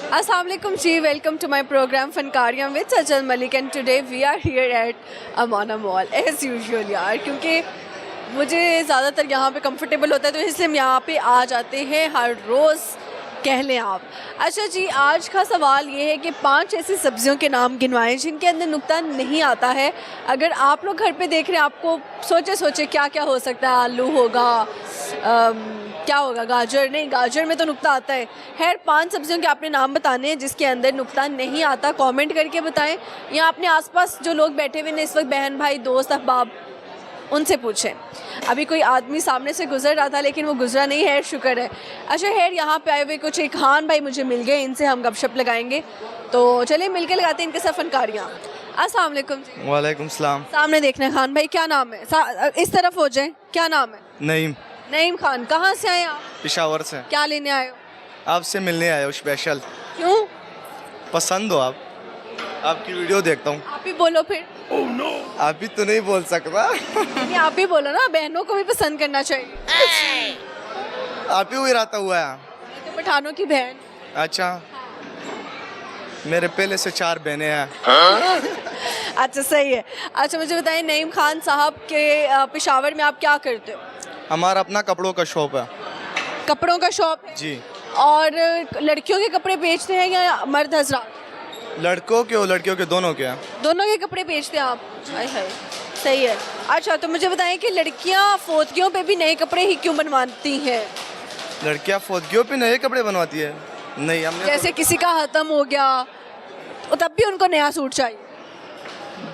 Assalamu alaikum ji, welcome to my program Fankaariyan with Sajal Malik and today we are here at Amana Mall as usual यार, क्योंकि मुझे ज़्यादातर यहाँ पे comfortable होता है तो इसलिए हम यहाँ पे आ जाते हैं हर रोज़, कह लें आप। अच्छा जी, आज का सवाल ये है कि 5 ऐसी सब्जियों के नाम गिनवाएं जिनके अंदर नुक्ता नहीं आता है। अगर आप लोग घर पे देख रहे हैं, आपको सोचे क्या क्या हो सकता है। आलू होगा, क्या होगा, गाजर, नहीं गाजर में तो नुक्ता आता है। खैर 5 सब्जियों के आपने नाम बताने हैं जिसके अंदर नुक्ता नहीं आता। कमेंट करके बताएं या अपने आसपास जो लोग बैठे हुए हैं इस वक्त, बहन भाई दोस्त अहबाब, उनसे पूछें। अभी कोई आदमी सामने से गुजर रहा था लेकिन वो गुजरा नहीं है, शुक्र है। अच्छा खैर, यहाँ पे आए हुए कुछ एक खान भाई मुझे मिल गए, इनसे हम गपशप लगाएंगे। तो चलिए मिलकर लगाते हैं इनके साथ फनकारियाँ। अस्सलाम वालेकुम जी। वालेकुम सलाम। सामने देखना है खान भाई, क्या नाम है? इस तरफ हो जाए, क्या नाम है? नईम। नईम खान, कहाँ से आए आप? पेशावर से। क्या लेने आए हो? आपसे मिलने आया हूँ स्पेशल। क्यों? पसंद हो आप, आपकी वीडियो देखता हूँ। आप ही बोलो फिर। आप ही तो नहीं बोल सकता। नहीं, आप ही बोलो ना, बहनों को भी पसंद करना चाहिए। आप ही इरादा हुआ है। तो पठानों की बहन। अच्छा, मेरे पहले से 4 बहनें हैं। अच्छा सही है। अच्छा मुझे बताइए नईम खान साहब के पेशावर में आप क्या करते हो? हमारा अपना कपड़ों का शॉप है। कपड़ों का शॉप है जी। और लड़कियों के कपड़े बेचते हैं या मर्द हजरात? लड़कों के और लड़कियों के दोनों के हैं। दोनों के कपड़े बेचते हैं आप? हाय हाय, सही है। अच्छा तो मुझे बताएं कि लड़कियां फोतगियों पे भी नए कपड़े ही क्यों बनवाती हैं? लड़कियां फौजियों पे नए कपड़े बनवाती है? नहीं, हमने जैसे किसी का खत्म हो गया तो तब भी उनको नया सूट चाहिए।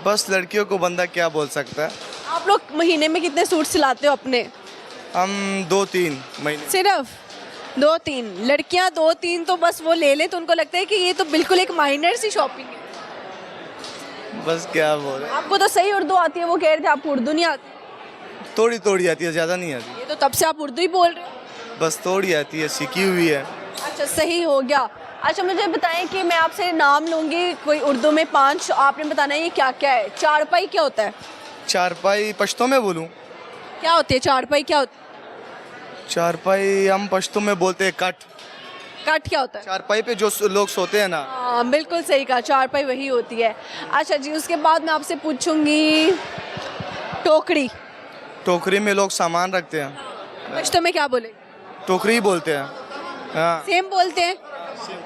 बस लड़कियों को बंदा क्या बोल सकता है। आप लोग महीने में कितने सूट सिलाते हो अपने? हम 2-3 महीने। सिर्फ 2-3? लड़कियां 2-3 तो बस वो ले लें तो उनको लगता है कि ये तो बिल्कुल एक माइनर सी शॉपिंग है। बस क्या बोले। आपको तो सही उर्दू आती है, वो कह रहे थे आपको उर्दू नहीं आती। थोड़ी थोड़ी आती है, ज़्यादा नहीं आती। ये तो तब से आप उर्दू ही बोल रहे हो। बस थोड़ी आती है, सीखी हुई है। अच्छा सही हो गया। अच्छा मुझे बताएं कि मैं आपसे नाम लूँगी कोई उर्दू में 5, आपने बताना है ये क्या क्या है। चारपाई क्या होता है? चारपाई पश्तो में बोलूं? क्या होती है चारपाई? क्या होती है? चारपाई हम पश्तो में बोलते हैं कट। कट क्या होता है? चारपाई पे जो लोग सोते हैं ना। हाँ बिल्कुल सही कहा, चारपाई वही होती है। अच्छा जी, उसके बाद मैं आपसे पूछूंगी टोकरी। टोकरी में लोग सामान रखते हैं। पश्तो में क्या बोले? टोकरी ही बोलते हैं। हाँ। सेम बोलते हैं?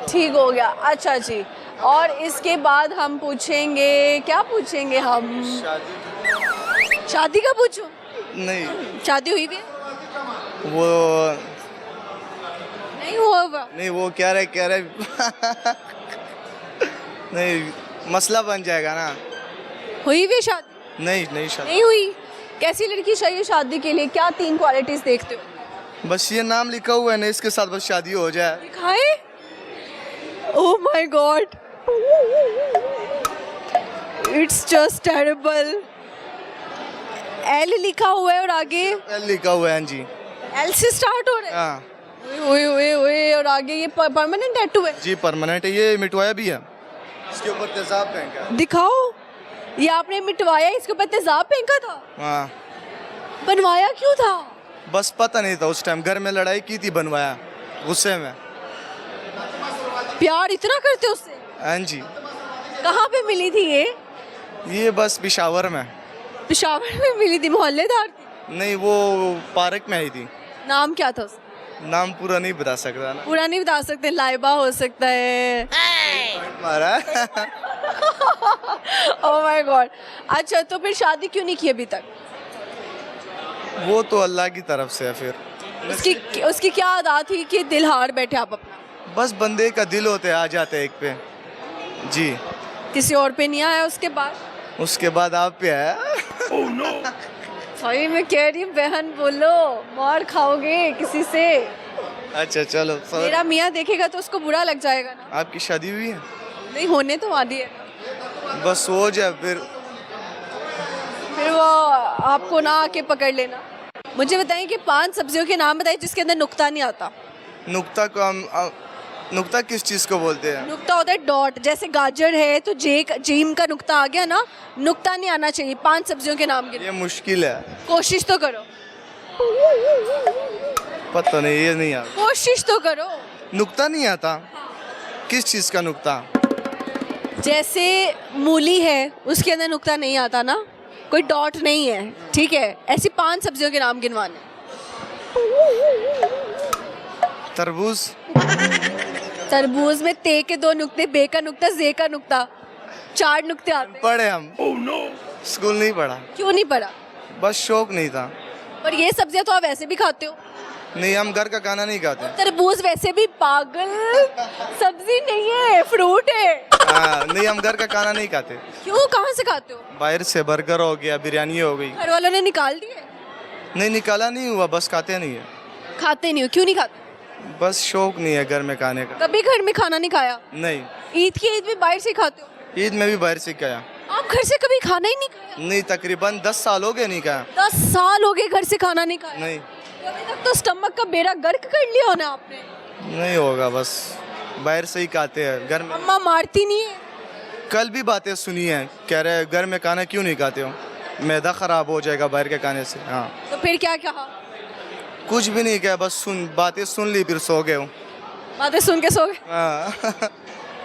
ठीक हो गया। अच्छा जी, और इसके बाद हम पूछेंगे, क्या पूछेंगे हम? शादी का पूछूं? नहीं, शादी हुई भी है? वो नहीं हुआ हुआ? नहीं, वो कह रहे नहीं, मसला बन जाएगा ना। हुई भी है शादी? नहीं शादी नहीं हुई। कैसी लड़की चाहिए शादी के लिए? क्या 3 क्वालिटीज देखते हो? बस ये नाम लिखा हुआ है ना, इसके साथ बस शादी हो जाए। दिखाए? Oh my God, it's just terrible. L लिखा हुआ है और आगे एल लिखा हुआ है। जी। एल से स्टार्ट हो रहा है। हाँ ओए ओए ओए, और आगे ये परमानेंट टैटू है? जी, परमानेंट है। ये मिटवाया भी है। इसके ऊपर तेजाब फेंका। दिखाओ, ये आपने मिटवाया, इसके ऊपर तेजाब फेंका था? हाँ। बनवाया क्यों था? बस पता नहीं था उस टाइम, घर में लड़ाई की थी, बनवाया गुस्से में। प्यार इतना करते उससे? हाँ जी। कहाँ पे मिली थी ये? ये बस पेशावर में। पेशावर में मिली थी? मोहल्लेदार थी? नहीं, वो पार्क में आई थी। नाम क्या था उसका? नाम पूरा नहीं बता सकता ना। पूरा नहीं बता सकते? लाइबा हो सकता है। मारा। Oh my God. अच्छा तो फिर शादी क्यों नहीं की अभी तक? वो तो अल्लाह की तरफ से है। फिर उसकी क्या अदा थी कि दिल हार बैठे आप अपना? बस बंदे का दिल होते आ जाते एक पे। जी। किसी और पे नहीं आया उसके बाद? उसके बाद आप पे आया। सही में कह रही हूँ बहन, बोलो मार खाओगे किसी से। अच्छा चलो, मेरा मियाँ देखेगा तो उसको बुरा लग जाएगा ना। आपकी शादी हुई है? नहीं, होने तो वाली है। बस हो जाए फिर वो आपको ना आके पकड़ लेना। मुझे बताएं कि 5 सब्जियों के नाम बताइए जिसके अंदर नुक्ता नहीं आता। नुक्ता को हम नुक्ता किस चीज़ को बोलते हैं? नुक्ता होता है डॉट। जैसे गाजर है तो जीम का नुक्ता आ गया ना, नुक्ता नहीं आना चाहिए। 5 सब्जियों के नाम गिनो। ये मुश्किल है। कोशिश तो करो। पता नहीं, ये नहीं आता। कोशिश तो करो। नुक्ता नहीं आता। किस चीज़ का नुक्ता? जैसे मूली है, उसके अंदर नुक्ता नहीं आता ना, कोई डॉट नहीं है, ठीक है? ऐसी 5 सब्जियों के नाम गिनवाने। तरबूज। तरबूज में ते के 2 नुक्ते, बे का नुक्ता, जे का नुक्ता, 4 नुक्ते आते हैं। पढ़े हम। स्कूल नहीं पढ़ा, क्यों नहीं पढ़ा? बस शौक नहीं था। पर ये सब्जियां तो आप वैसे भी खाते हो। नहीं, हम घर का खाना नहीं खाते। तरबूज वैसे भी पागल सब्जी नहीं है, फ्रूट है। हाँ, नहीं, हम घर का खाना नहीं खाते। क्यों, कहाँ से खाते हो? बाहर से बर्गर हो गया, बिरयानी हो गई। घर वालों ने निकाल दिए? नहीं, निकाला नहीं हुआ, बस खाते नहीं है। खाते नहीं हो, क्यों नहीं खाते? बस शौक नहीं है घर में खाने का। कभी घर में खाना नहीं खाया? नहीं, ईद की ईद भी बाहर से खाते हो? ईद में भी बाहर से खाया। आप घर से कभी खाना ही नहीं खाया? नहीं, तकरीबन 10 साल हो गए नहीं खाया। 10 साल हो गए घर से खाना नहीं खाया? नहीं, अभी तक तो स्टमक का बेड़ा गर्क कर लिया होना आपने। नहीं होगा, बस बाहर से ही खाते हैं। घर में अम्मा मारती नहीं है? कल भी बातें सुनी हैं, कह रहे घर में खाना क्यों नहीं खाते हो, मैदा खराब हो जाएगा बाहर के खाने से। हाँ, तो फिर क्या कहा? कुछ भी नहीं कहा, बस बातें सुन ली, फिर सो गए हूँ। बातें सुन के सो गए? हाँ।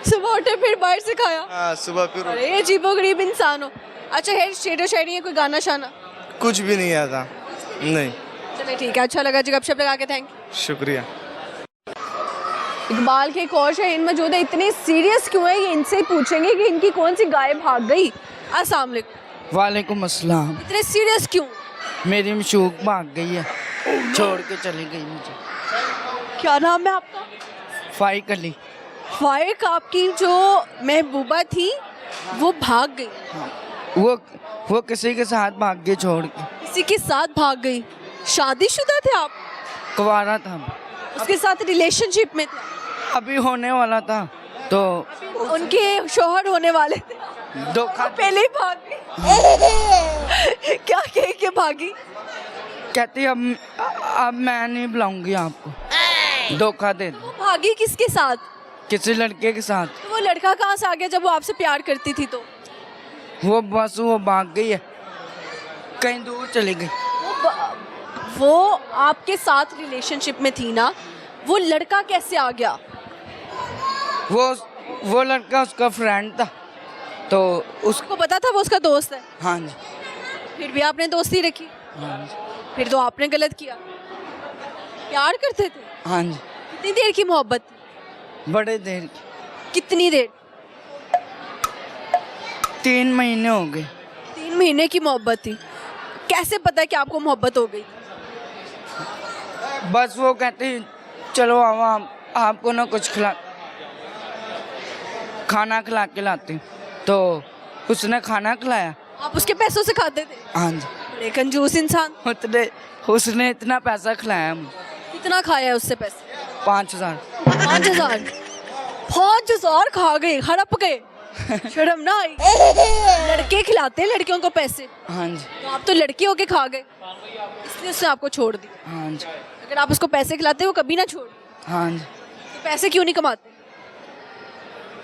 सुबह उठे फिर बाहर से खाया? हाँ, सुबह फिर अरे अजीबोगरीब इंसान हो। अच्छा है, शेरो शायरी है, कोई गाना शाना? कुछ भी नहीं आता। नहीं। चलिए ठीक है, अच्छा लगा जी गपशप लगा के, थैंक यू। शुक्रिया। इकबाल के एक और शाहीन मौजूद है। इतने सीरियस क्यों है, ये इनसे ही पूछेंगे कि इनकी कौन सी गाय भाग गई। अस्सलाम वालेकुम। वालेकुम अस्सलाम। इतने सीरियस क्यों? मेरी मशूक भाग गई है, छोड़ के चली गई मुझे। क्या नाम है आपका? फाइक अली। फाइक, आपकी जो महबूबा थी वो भाग गई? वो किसी के साथ भाग गई छोड़ के। किसी के साथ भाग गई? शादीशुदा थे आप? कुंवारा था, उसके साथ रिलेशनशिप में थे? अभी होने वाला था तो उनके शोहर होने वाले थे, धोखा पहले ही भाग गई। क्या कह के भागी? कहती अब मैं नहीं बुलाऊंगी आपको, धोखा दे दो। भागी किसके साथ? किसी लड़के के साथ। तो वो लड़का कहाँ से आ गया जब वो आपसे प्यार करती थी? तो वो भाग गई है, कहीं दूर चली गई। वो आपके साथ रिलेशनशिप में थी ना, वो लड़का कैसे आ गया? वो लड़का उसका फ्रेंड था, तो उसको पता था वो उसका दोस्त है? हाँ जी। फिर भी आपने दोस्ती रखी? हाँ जी। फिर तो आपने गलत किया। प्यार करते थे? हाँ जी। कितनी देर की मोहब्बत थी? बड़े देर की। कितनी देर? 3 महीने हो गए। 3 महीने की मोहब्बत थी। कैसे पता कि आपको मोहब्बत हो गई? बस वो कहती चलो आपको ना कुछ खाना खिला के लाती, तो उसने खाना खिलाया। आप उसके पैसों से खाते थे? हाँ जी। बड़े कंजूस इंसान। उसने इतना पैसा खिलाया मुझे। कितना खाया है उससे पैसे? 5000। 5000? 5000 खा गए, हड़प गए। शर्म ना आई? लड़के खिलाते हैं लड़कियों को पैसे। हाँ जी। तो आप तो लड़की होके खा गए, इसलिए उसने आपको छोड़ दिया। हाँ जी। अगर आप उसको पैसे खिलाते वो कभी ना छोड़। हाँ जी। तो पैसे क्यों नहीं कमाते?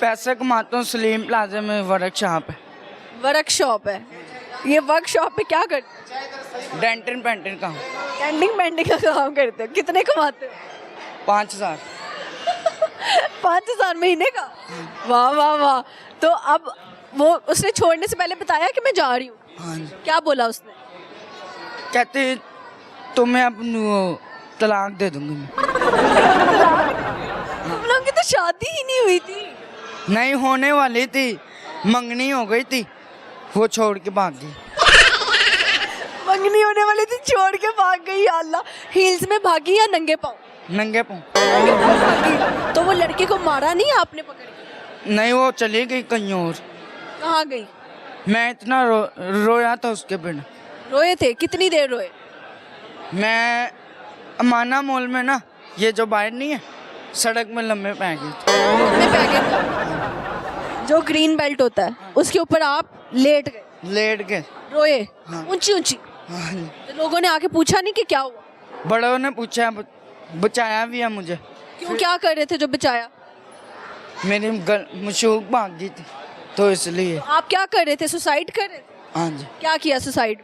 पैसे कमाता हूँ, सलीम प्लाजा में वर्कशॉप है। वर्कशॉप है? ये वर्कशॉप पे क्या करते? डेंटिंग पेंटिंग का। पेंटिंग का काम करते हो? कितने कमाते हो? 5000। 5000 महीने का? वाह वाह वाह। तो अब वो उसने छोड़ने से पहले बताया कि मैं जा रही हूँ? हाँ जी। क्या बोला उसने? कहते तुम्हें अपनी तलाक दे दूंगी मैं। तुम लोगों की तो शादी ही नहीं हुई थी। नहीं होने वाली थी, मंगनी हो गई थी, वो छोड़ के भाग गई। मंगनी होने वाली थी, छोड़ के भाग गई। या अल्लाह, हील्स में भागी या नंगे पाँव? नंगे पाँव। भागी। तो वो लड़के को मारा नहीं आपने पकड़ के? नहीं, वो चली गई कहीं और। कहाँ गई? मैं इतना रोया था उसके बिना। रोए थे? कितनी देर रोए? मैं अमाना मॉल में ना, ये जो बाहर नहीं है, सड़क में लम्बे पै गई थी। मैं पै गया। जो ग्रीन बेल्ट होता है उसके ऊपर आप लेट गए? लेट के रोए? हाँ। ऊंची ऊंची? हाँ जी। तो लोगों ने आके पूछा नहीं कि क्या हुआ? बड़ों ने पूछा, बचाया भी है मुझे। क्यों, क्या कर रहे थे जो बचाया? मेरी मशूक भाग गई थी, तो इसलिए। आप क्या कर रहे थे? सुसाइड कर रहे थे? हाँ जी। क्या किया सुसाइड?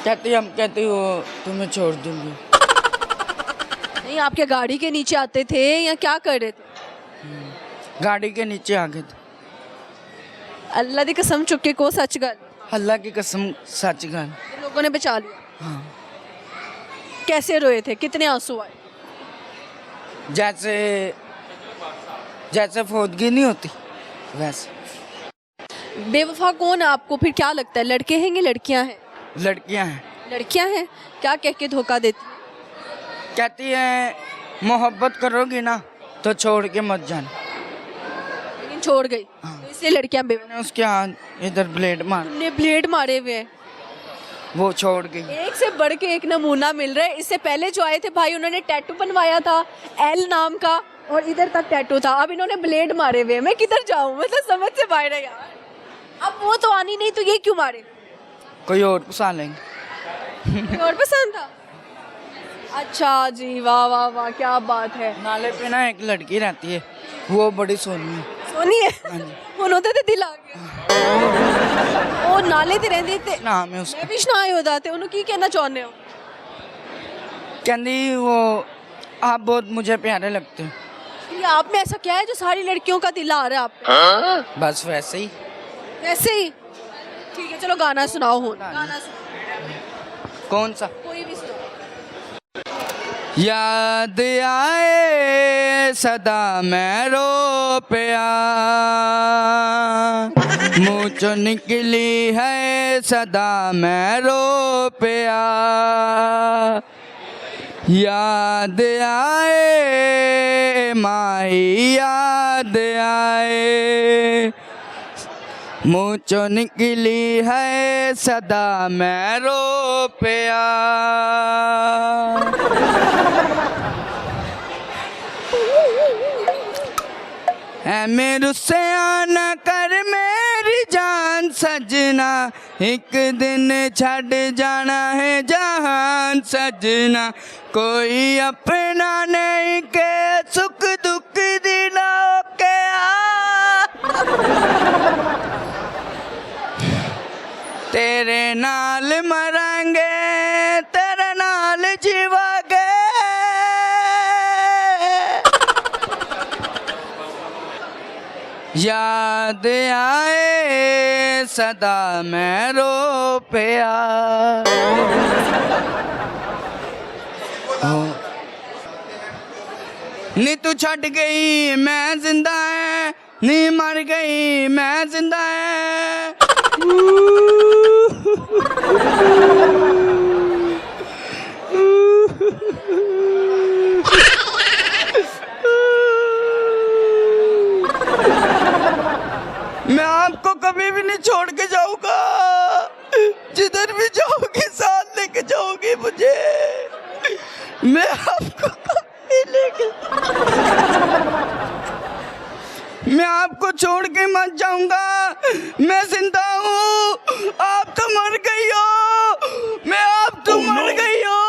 कहती वो तुम्हें छोड़ दूंगी। नहीं, आपके गाड़ी के नीचे आते थे या क्या कर रहे थे? गाड़ी के नीचे आ गए थे। अल्लाह दी कसम चुके को सच गल अल्लाह की कसम सच गल। लोगों ने बचा लिया। हाँ, कैसे रोए थे, कितने आंसू आए? जैसे जैसे फौदगी नहीं होती वैसे। बेवफा कौन है आपको फिर क्या लगता है, लड़के हैं या लड़कियां हैं? लड़कियां हैं, लड़कियां हैं। क्या कह के धोखा देती? कहती हैं मोहब्बत करोगी ना तो छोड़ के मत जाना। लेकिन छोड़ गई तो इसलिए लड़कियां बेवफा। मैंने उसके हाथ इधर ब्लेड मार, तुमने ब्लेड मारे हुए हैं। वो छोड़ गई। एक से बढ़ के एक नमूना मिल रहा है। इससे पहले जो आए थे भाई उन्होंने टैटू बनवाया था एल नाम का और इधर तक टैटू था, अब इन्होंने ब्लेड मारे हुए हैं। मैं किधर जाऊं, मतलब समझ से बाहर है यार। अब वो तो आनी नहीं तो ये क्यों मारे? कोई और फंसा लेंगे। कोई और पसंद था? अच्छा जी, वाह वाह वाह, क्या बात है। नाले पे ना एक लड़की रहती है, वो बड़ी सोनी है। सोनी है हाँ जी। उन्होंने तो दिल आ गया। वो नाले ते रहंदे ते नाम है उसका। मैं भी सुनाए होदा ते उन्होंने की कहना चाहते हो? कहती वो आप बहुत मुझे प्यारे लगते हो। ये आप में ऐसा क्या है जो सारी लड़कियों का दिल आ रहा है आप पे? बस वैसे ही। वैसे ही ठीक है, चलो गाना सुनाओ। हो गाना सुनाओ, कौन सा? कोई भी सुनाओ। याद आए सदा मैं रो पिया, मुँह चो निकली है सदा मैं रो पिया। याद आए माही याद आए, मुँह चो निकली है सदा मैं रो पिया। ऐ मेरे से आना कर मेरी जान सजना, एक दिन छड़ जाना है जहान सजना। कोई अपना नहीं के सुख दुख दिनों के तेरे नाल मरांगे तेरे नाल जीवांगे। याद आए सदा मैं रो पिया। नी तू छट गई मैं जिंदा है, नी मर गई मैं जिंदा है। मैं आपको कभी भी नहीं छोड़ के जाऊंगा, जिधर भी जाओगी साथ लेके जाओगी मुझे। मैं आपको कभी लेके मैं आपको छोड़ के मत जाऊंगा। मैं जिंदा हूँ, आप तो मर गई हो। मैं आप तो मर गई हो।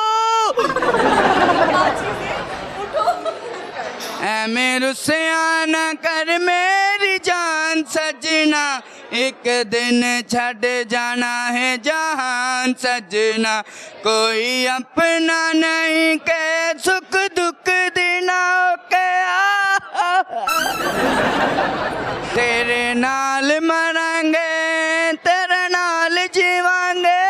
ऐ मेरे से आना कर मेरी जान सजना, एक दिन छड़ जाना है जहान सजना। कोई अपना नहीं के सुख दुख दिनों के तेरे नाल मरांगे तेरे नाल जीवांगे।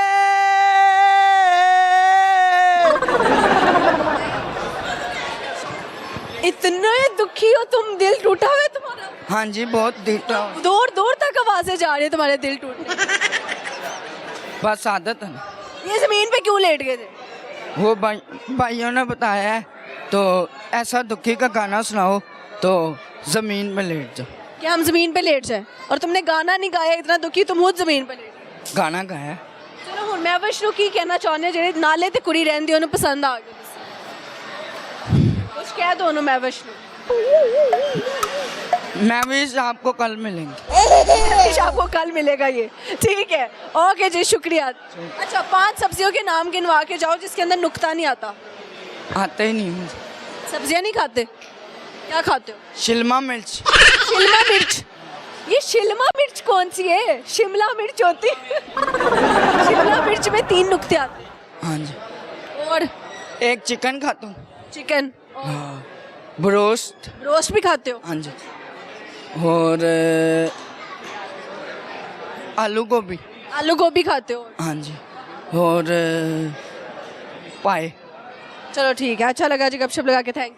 इतने दुखी हो तुम, दिल टूटा हुआ है तुम्हारा? हाँ जी, बहुत दीटा। दूर दूर तक आवाजें जा रही है तुम्हारे दिल टूटने। बस आदत है। ये जमीन पे क्यों लेट गए थे? वो भाइयों ने बताया है तो ऐसा दुखी का गाना सुनाओ तो जमीन में लेट जाओ। क्या हम जमीन पे लेट जाए? और तुमने गाना नहीं गाया, इतना दुखी तुम खुद जमीन पे लेट। गाना गाया। चलो हुन मैं वैष्णो की कहना चाहने जेडे नाले ते कुड़ी रहंदी ओनु पसंद आ गई, कुछ कह दो ओनु। मैं वैष्णो मैं भी आपको कल मिलेंगे। आपको कल मिलेगा ये, ठीक है। ओके जी, शुक्रिया। अच्छा, 5 सब्जियों के नाम गिनवा के जाओ जिसके अंदर नुक्ता नहीं आता। आते ही नहीं मुझे। सब्जियां नहीं खाते? क्या खाते हो? शिमला मिर्च। शिमला मिर्च? ये शिमला मिर्च कौन सी है? शिमला मिर्च होती है। शिमला मिर्च में 3 नुक्ते आते हैं। हाँ जी। और एक चिकन खाता हूँ। चिकन? हाँ। ब्रोस्ट। रोस्ट भी खाते हो? हाँ जी। और आलू गोभी। आलू गोभी खाते हो? हाँ जी। और पाए। चलो ठीक है, अच्छा लगा जी गपशप लगा के, थैंक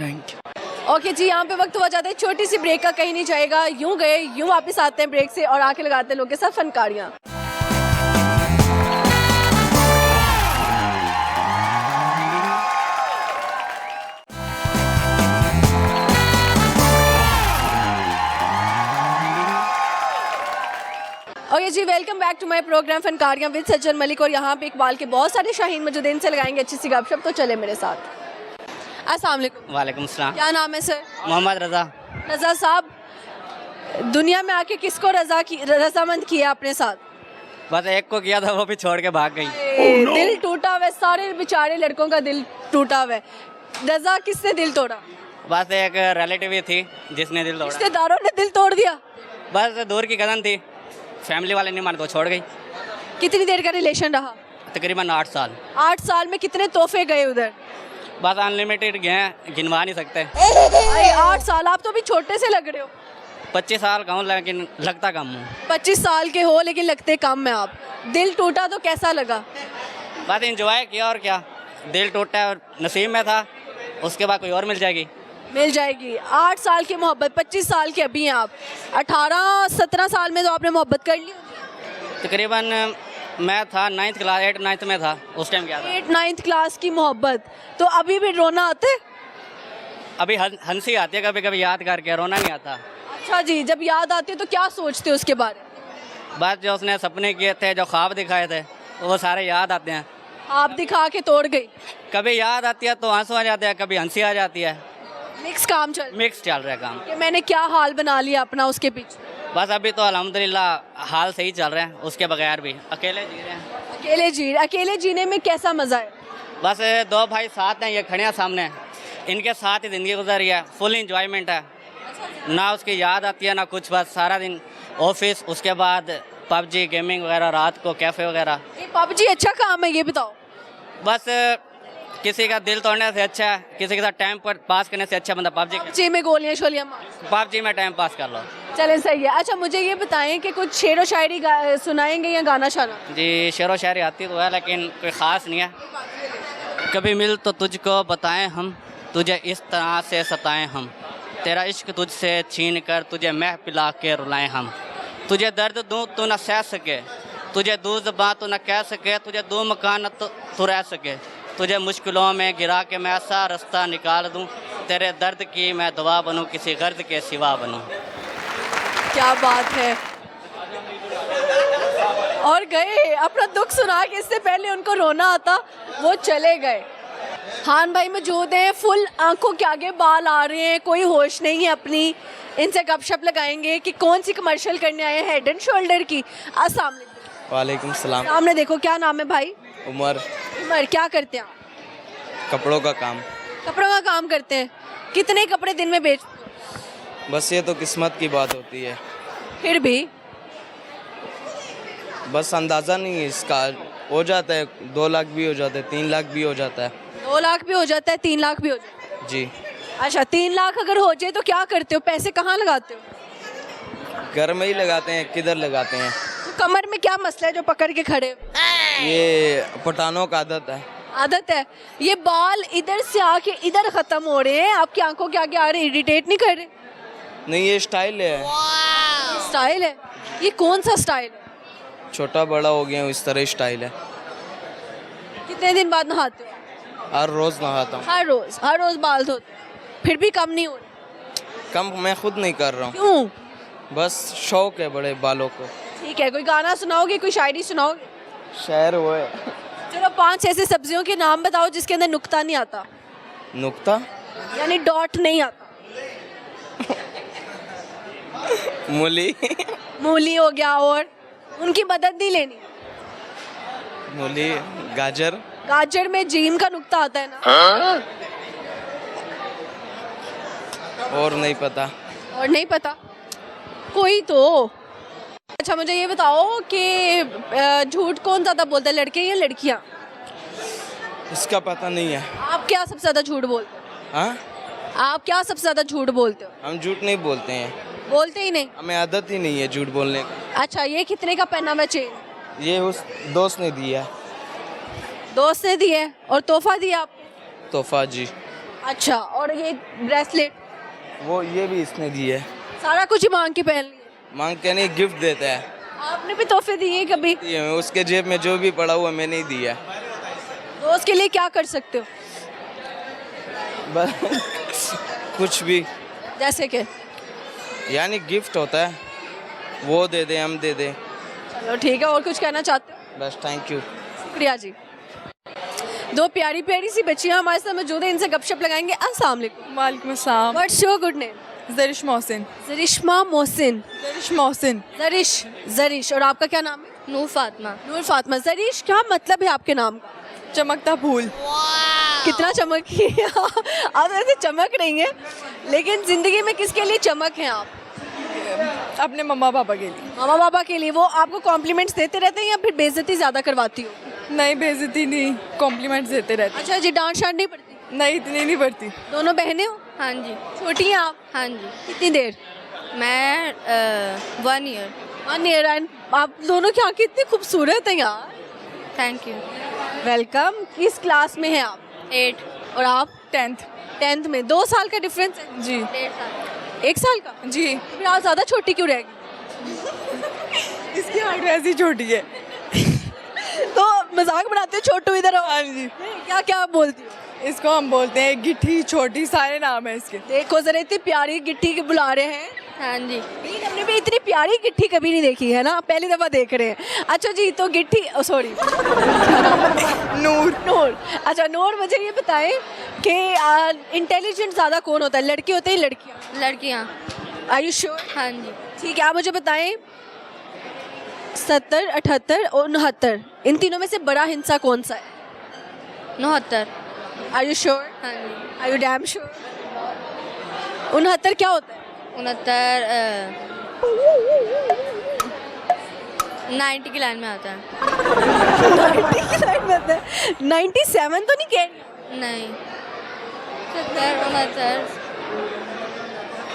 यू। ओके जी, यहाँ पे वक्त हुआ जाता है छोटी सी ब्रेक का, कहीं नहीं जाएगा, यूं गए यूं वापस आते हैं ब्रेक से और आके लगाते हैं लोग के साथ फनकारियाँ। ओके जी, welcome back to my program Fankariyan with Sajjan Malik. और यहाँ पे इकबाल के बहुत सारे शाहीन मौजूद हैं, इनसे लगाएंगे अच्छी सी गपशप, तो चले मेरे साथ। अस्सलाम वालेकुम। वालेकुम सलाम। क्या नाम है सर? मोहम्मद रज़ा। रज़ा साहब, दुनिया में आके किसको रजामंद किया अपने साथ? बस एक को किया था, वो भी छोड़ के भाग गई। दिल टूटा हुआ है, सारे बेचारे लड़कों का दिल टूटा हुआ है। रज़ा किसने दिल तोड़ा? बस एक रिलेटिव ही थी जिसने दिल तोड़ा। रिश्तेदारों ने दिल तोड़ दिया? बस दूर की कज़न थी, फैमिली वाले नहीं माने तो छोड़ गई। कितनी देर का रिलेशन रहा? तकरीबन 8 साल। 8 साल में कितने तोहफे गए उधर? बस अनलिमिटेड गए, गिनवा नहीं सकते। भाई 8 साल, आप तो अभी छोटे से लग रहे हो। 25 साल का हूँ लेकिन लगता कम हूँ। 25 साल के हो लेकिन लगते कम है आप। दिल टूटा तो कैसा लगा? बस इंजॉय किया और क्या, दिल टूटा और नसीब में था, उसके बाद कोई और मिल जाएगी। मिल जाएगी। 8 साल की मोहब्बत, 25 साल के अभी हैं आप। 18-17 साल में तो आपने मोहब्बत कर ली होगी। तकरीबन मैं था 9th क्लास, 8-9th में था उस टाइम। क्या था 8-9th क्लास की मोहब्बत, तो अभी भी रोना आता है? अभी हंसी आती है कभी कभी याद करके, रोना नहीं आता। अच्छा जी, जब याद आती है तो क्या सोचते हो उसके बारे में? बस जो उसने सपने किए थे, जो ख्वाब दिखाए थे, वो सारे याद आते हैं। आप दिखा के तोड़ गई? कभी याद आती है तो आंसू आ जाते हैं, कभी हंसी आ जाती है। मिक्स काम चल मिक्स चल रहा है काम। कि मैंने क्या हाल बना लिया अपना उसके पीछे। बस अभी तो अल्हम्दुलिल्लाह हाल सही चल रहे हैं, उसके बगैर भी अकेले जी रहे हैं। अकेले जीने में कैसा मजा है? बस 2 भाई साथ हैं, ये खड़े हैं सामने, इनके साथ ही ज़िंदगी गुजर रही है, फुल इंजॉयमेंट है। ना उसकी याद आती है ना कुछ, बस सारा दिन ऑफिस, उसके बाद पबजी गेमिंग वगैरह, रात को कैफ़े वगैरह। ये पबजी अच्छा काम है ये बताओ? बस किसी का दिल तोड़ने से अच्छा है, किसी के साथ टाइम पास करने से अच्छा बंदा पबजी में गोलियां शोलियां मार। पबजी में टाइम पास कर लो। चलें सही है। अच्छा मुझे ये बताएं कि कुछ शेर व शायरी सुनाएंगे या गाना शाना? जी शेर व शायरी आती तो है लेकिन कोई ख़ास नहीं है। कभी मिल तो तुझको बताएं हम, तुझे इस तरह से सताएं हम, तेरा इश्क तुझसे छीन कर तुझे मह पिला के रुलाएं हम, तुझे दर्द दूँ तू न सह सके, तुझे दूर ज़बां तू न कह सके, तुझे दो मकान न तू रह सके, तुझे मुश्किलों में गिरा के मैं ऐसा रास्ता निकाल दूँ, तेरे दर्द की मैं दवा बनूँ, किसी गर्द के सिवा बनूँ। क्या बात है। और गए अपना दुख सुना के, इससे पहले उनको रोना आता वो चले गए। हान भाई मौजूद हैं, फुल आंखों के आगे बाल आ रहे हैं, कोई होश नहीं है अपनी। इनसे गपशप लगाएंगे कि कौन सी कमर्शियल करने आए हैं हेड एंड शोल्डर की। अस्सलाम वालेकुम। वालेकुम सलाम। सामने देखो, क्या नाम है भाई? उमर। उमर, क्या करते हैं आप? कपड़ों का काम। कपड़ों का काम करते हैं। कितने कपड़े दिन में बेचते हो? बस ये तो किस्मत की बात होती है, फिर भी बस अंदाज़ा नहीं है इसका। हो जाता है 2 लाख भी हो जाता है, 3 लाख भी हो जाता है। 2 लाख भी हो जाता है, 3 लाख भी हो जाता है। जी। अच्छा 3 लाख अगर हो जाए तो क्या करते हो? पैसे कहाँ लगाते हो? घर में ही लगाते हैं, किधर लगाते हैं? कमर में क्या मसला है जो पकड़ के खड़े हो? ये पठानों का आदत है। आदत है। ये बाल इधर से आके इधर खत्म हो रहे हैं, आपकी आंखों के आगे आ रहे, इरिटेट नहीं कर रहे? नहीं ये स्टाइल है। स्टाइल है? ये कौन सा स्टाइल है? छोटा बड़ा हो गया हूँ, इस तरह स्टाइल है। कितने दिन बाद नहाते हो? हर रोज़ नहाता हूँ। हर रोज बाल धोते हो? फिर भी कम नहीं हो रहे? कम मैं खुद नहीं कर रहा हूँ, क्यों? बस शौक है बड़े बालों को। ठीक है, कोई गाना सुनाओगे, कोई शायरी सुनाओगे? शायर वो है। चलो 5 ऐसे सब्जियों के नाम बताओ जिसके अंदर नुक्ता नहीं आता, नुक्ता यानी डॉट नहीं आता। मूली। मूली हो गया, और उनकी मदद नहीं लेनी। मूली, गाजर। गाजर में जीम का नुक्ता आता है ना? और नहीं पता। और नहीं पता कोई तो। अच्छा मुझे ये बताओ कि झूठ कौन ज़्यादा बोलता है, लड़के या लड़कियाँ? इसका पता नहीं है। आप क्या सबसे ज़्यादा झूठ बोलते हो? हाँ? आप क्या सबसे ज़्यादा झूठ बोलते हो? हम झूठ नहीं बोलते हैं, बोलते ही नहीं। हमें आदत ही नहीं है झूठ बोलने की। अच्छा, ये कितने का पहना हुआ चेन? ये उस दोस्त ने दिया दोस्त ने दी है और तोहफा दिया आप? तोहफा जी। अच्छा, और ये ब्रेसलेट? वो ये भी इसने दी है। सारा कुछ ही मांग के पहन लिया? मांग के नहीं, गिफ्ट देता है। आपने भी तोहफे दिए कभी? ये उसके जेब में जो भी पड़ा हुआ मैंने ही दिया। दोस्त के लिए क्या कर सकते हो? बस कुछ भी, जैसे कि? यानी गिफ्ट होता है, वो दे दे हम दे दे। चलो ठीक है, और कुछ कहना चाहते हो? बस थैंक यू। शुक्रिया जी। दो प्यारी प्यारी सी बच्चियां हमारे साथ मौजूद हैं, इनसे गपशप लगाएंगे। अस्सलाम वालेकुम। वालेकुम अस्सलाम। What's your good name? Zarish Mohsin. Zarishma Mohsin. Zarish Mohsin. Zarish. और आपका क्या नाम है? नूर फातिमा। नूर फातिमा। जरिश, क्या मतलब है आपके नाम का? चमकता फूल। कितना चमकी है आप? ऐसे चमक रही हैं, लेकिन जिंदगी में किसके लिए चमक है आप? अपने मम्मा पापा के लिए। मामा पापा के लिए। वो आपको कॉम्प्लीमेंट्स देते रहते हैं या फिर बेइज्जती ज़्यादा करवाती हो? नहीं, बेइज्जती नहीं, कॉम्प्लीमेंट्स देते रहते। अच्छा जी, डांट शांट नहीं पड़ती? नहीं, इतनी नहीं पड़ती। दोनों बहनें हो? हाँ जी। छोटी हैं आप? हाँ जी। कितनी देर? मैं 1 ईयर। 1 ईयर। एंड आप दोनों की आंखें इतनी खूबसूरत हैं यार। Thank you. वेलकम। किस क्लास में हैं आप? 8। और आप? 10th। में। 2 साल का डिफरेंस है? जी 1.5 साल। 1 साल का? जी। फिर आप ज़्यादा छोटी क्यों रहेगी? इसकी हाइट वैसी छोटी है। तो मजाक बनाते हो, छोटू इधर आओ। हाँ जी। क्या क्या बोलती हो? इसको हम बोलते हैं गिट्ठी, छोटी, सारे नाम है इसके। देखो जरा, इतनी प्यारी गिट्टी के बुला रहे हैं। हाँ जी। लेकिन हमने भी इतनी प्यारी गिट्टी कभी नहीं देखी है ना, पहली दफ़ा देख रहे हैं। अच्छा जी, तो गिट्टी, सॉरी नूर। नूर। अच्छा नूर, मुझे ये बताएं कि इंटेलिजेंट ज़्यादा कौन होता है, लड़के होते हैं लड़कियाँ? लड़कियाँ। Are you sure? हाँ जी। ठीक है, आप मुझे बताएं 70, 78 और 69, इन तीनों में से बड़ा हिंसा कौन सा है? 69। Are you sure? हाँ जी। Are you damn sure? 69 क्या होता है? 69 90 की लाइन में आता है। 90 की लाइन में आता है। 97 तो नहीं कह रही? नहीं, 70 69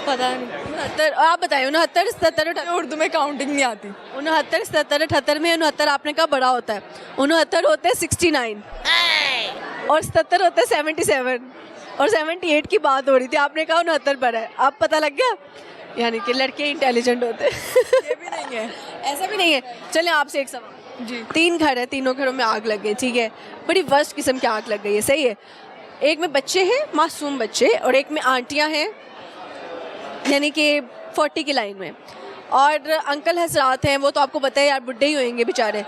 पता नहीं। 69, आप बताइए। 69, 77, 78। उर्दू में काउंटिंग नहीं आती। 69, 77, 78 में 69 आपने कहा बड़ा होता है। 69 होते हैं 69 और 77 होते हैं 77 और 78 की बात हो रही थी, आपने कहा 69 पर है। आप पता लग गया, यानी कि लड़के इंटेलिजेंट होते हैं। ये भी नहीं है। ऐसा भी नहीं है। चलें, आपसे एक सवाल। जी। 3 घर है, तीनों घरों में आग लग गई, ठीक है, बड़ी वर्स्ट किस्म की आग लग गई है, सही है। एक में बच्चे हैं, मासूम बच्चे, और एक में आंटियां हैं, यानी कि 40 की लाइन में, और अंकल हजरात हैं, वो तो आपको पता है यार, बुढ़े ही होंगे बेचारे।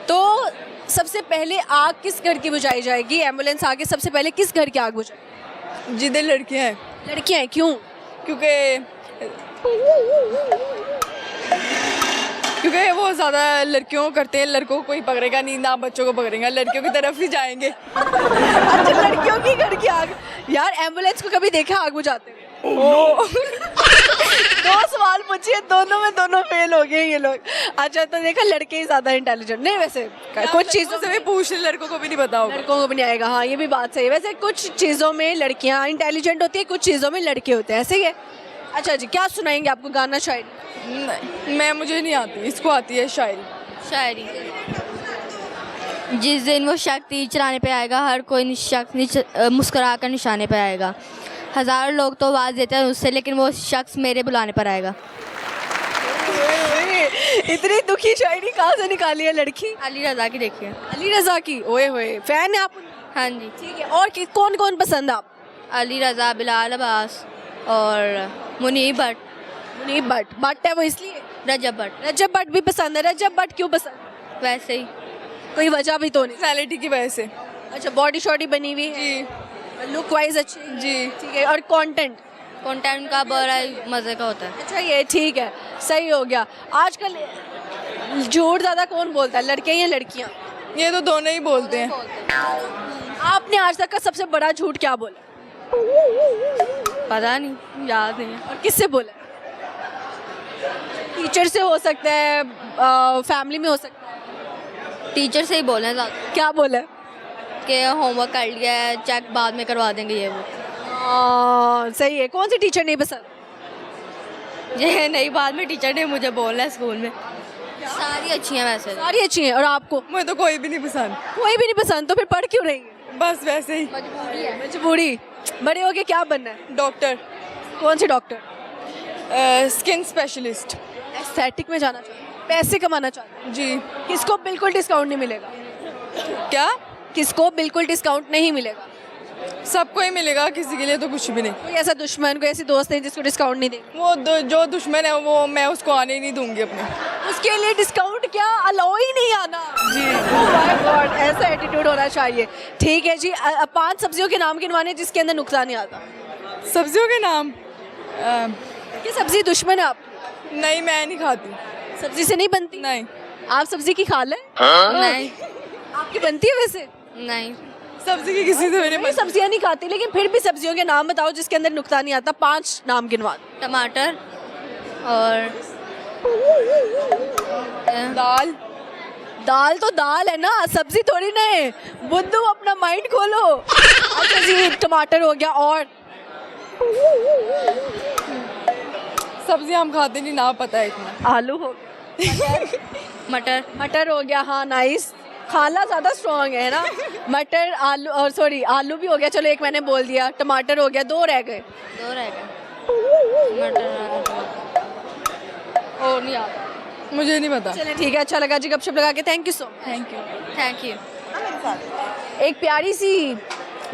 तो सबसे पहले आग किस घर की बुझाई जाएगी? एम्बुलेंस आगे सबसे पहले किस घर की आग बुझाएगी? जिधर लड़कियाँ हैं। लड़कियां हैं, क्यों? क्योंकि वो ज़्यादा लड़कियों को करते हैं, लड़कों को कोई पकड़ेगा नहीं, ना बच्चों को पकड़ेगा, लड़कियों की तरफ ही जाएंगे। अच्छा, लड़कियों की घर की आग। यार एम्बुलेंस को कभी देखा आग बुझाते हुए? दो सवाल पूछिए, दोनों में दोनों फेल हो गए ये लोग। अच्छा, तो देखा, लड़के ही ज्यादा इंटेलिजेंट नहीं, वैसे कुछ चीज़ों से भी पूछ ले, लड़कों को भी नहीं पता होगा। लड़कों को भी नहीं आएगा। हाँ, ये भी बात सही है। वैसे कुछ चीज़ों में लड़कियाँ इंटेलिजेंट होती है, कुछ चीज़ों में लड़के होते हैं, ऐसे ही है। अच्छा जी, क्या सुनाएंगे आपको गाना शायरी? नहीं, मुझे नहीं आती, इसको आती है शायरी। शायरी। जिस दिन वो शक्ति चलाने पे आएगा, हर कोई शख्स मुस्कुरा कर निशाने पे आएगा। हज़ारों लोग तो आवाज़ देते हैं उससे, लेकिन वो शख्स मेरे बुलाने पर आएगा। इतनी दुखी शायरी कहाँ से निकाली है लड़की? अली रज़ा की देखिए। अली रज़ा की? ओए होए, फैन है आप? हाँ जी। ठीक है, और कौन कौन पसंद आप? अली रज़ा, बिलाल अब्बास और मुनीब भट्ट। मुनीब भट्ट। भट्ट है वो इसलिए? रजब भट्ट। रजब भट्ट भी पसंद है। रजब भट्ट क्यों पसंद? वैसे ही। कोई वजह भी तो नहीं? पर्सनैलिटी की वजह से। अच्छा, बॉडी शॉडी बनी हुई है? जी। लुक वाइज अच्छी? जी। ठीक है, और कंटेंट? कंटेंट का बड़ा मज़े का होता है। अच्छा, ये ठीक है, सही हो गया। आजकल झूठ ज़्यादा कौन बोलता है, लड़के या लड़कियाँ? ये तो दोनों ही बोलते हैं। आपने आज तक का सबसे बड़ा झूठ क्या बोला? पता नहीं, याद नहीं है। और किससे बोला? टीचर से हो सकता है, फैमिली में हो सकता है। टीचर से ही बोले हैं ज़्यादा, क्या बोला? कि होमवर्क कर लिया है, चेक बाद में करवा देंगे ये वो। सही है। कौन सी टीचर नहीं पसंद? ये नई बात में टीचर ने मुझे बोला है स्कूल में। सारी अच्छी हैं वैसे। सारी अच्छी हैं। और आपको? मुझे तो कोई भी नहीं पसंद, कोई भी नहीं पसंद, तो फिर पढ़ क्यों रही है? बस वैसे ही। मजबूरी है। मजबूरी। बड़े होके क्या बनना है? डॉक्टर, कौन से डॉक्टर? Skin specialist. एस्थेटिक में जाना चाहते हैं, पैसे कमाना चाहते हैं। जी। किसको बिल्कुल डिस्काउंट नहीं मिलेगा? क्या? किसको बिल्कुल डिस्काउंट नहीं मिलेगा? सबको ही मिलेगा, किसी के लिए तो कुछ भी नहीं। कोई ऐसा दुश्मन, कोई ऐसी दोस्त नहीं जिसको डिस्काउंट नहीं देंगे? वो जो दुश्मन है वो मैं उसको आने ही नहीं दूंगी अपने। उसके लिए डिस्काउंट क्या, अलाउ ही नहीं आना। जी। Oh my God, ऐसा एटीट्यूड होना चाहिए। ठीक है जी। 5 सब्जियों के नाम गिनवाने जिसके अंदर नुक्ता नहीं आता। सब्जियों के नाम? ये सब्जी दुश्मन है आप? नहीं, मैं नहीं खाती। सब्जी से नहीं बनती? नहीं। आप सब्जी की खा लें? नहीं आपकी बनती है वैसे? नहीं। सब्जी की किसी से मेरे मैं सब्जियां नहीं खाती, लेकिन फिर भी सब्जियों के नाम बताओ जिसके अंदर नुक्ता नहीं आता। 5 नाम गिनवा दो। टमाटर और दाल। दाल तो दाल है ना, सब्जी थोड़ी ना है। बुद्धू, अपना माइंड खोलो। अच्छा जी, टमाटर हो गया। और सब्जी हम खाते नहीं, ना पता है इतना। आलू हो गया। मटर। मटर हो गया। हाँ, नाइस। खाला ज़्यादा स्ट्रॉन्ग है ना। मटर, आलू, और सॉरी आलू भी हो गया। चलो एक मैंने बोल दिया। टमाटर हो गया, 2 रह गए। 2 रह गए। मटर और नहीं आता। मुझे नहीं पता। चलिए ठीक है, अच्छा लगा जी गपशप लगा के। Thank you so much. Thank you. Thank you. एक प्यारी सी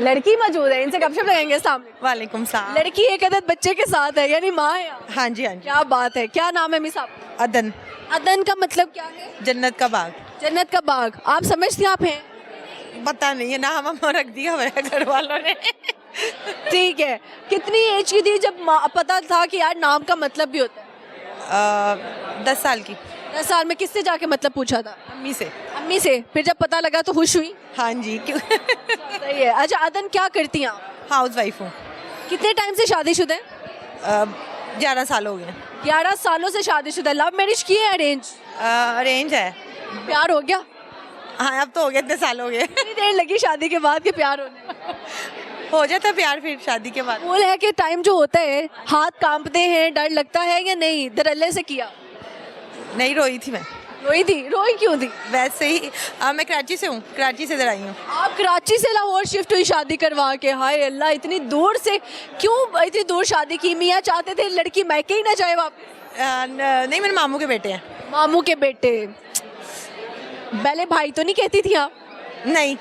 लड़की मौजूद है, इनसे गपशप लगाएंगे सामने। वालेकुम सलाम। लड़की एक अदद बच्चे के साथ है, यानी माँ है। हाँ जी हाँ जी। क्या बात है। क्या नाम है मिस आपका? अदन, अदन का मतलब क्या है? जन्नत का बाग। जन्नत का बाग। आप समझती हैं आप हैं? पता नहीं है, नाम हम रख दिया हुआ है घर वालों ने। ठीक है। कितनी एज की थी जब पता था कि यार नाम का मतलब भी होता है? 10 साल की। 10 साल में किससे जाके मतलब पूछा था? अम्मी से। अम्मी से। फिर जब पता लगा तो खुश हुई? हाँ जी। क्यों? सही है। अच्छा अदन, क्या करती हैं आप? हाउस वाइफ हूँ। कितने टाइम से शादीशुदा हैं? 11 साल हो गए। 11 सालों से शादीशुदा। लव मैरिज की है, अरेंज? अरेंज है। प्यार हो गया? हाँ, अब तो हो गए, इतने साल हो गए। कितनी देर लगी शादी के बाद के प्यार होने में? हो जाता है प्यार फिर शादी के बाद। बोल है कि टाइम जो होता है, हाथ कांपते हैं, डर लगता है या नहीं? दरअल्ले से किया? नहीं, रोई थी मैं। रोई थी? रोई क्यों थी? वैसे ही। मैं कराची से हूँ, कराची से इधर आई हूँ। आप कराची से लाहौर शिफ्ट हुई शादी करवा के? हाय अल्लाह, इतनी दूर से क्यों इतनी दूर शादी की? मियाँ चाहते थे लड़की मैके ही ना जाए वापस? नहीं, मेरे मामू के बेटे हैं। मामू के बेटे। पहले भाई तो नहीं कहती थी आप? नहीं।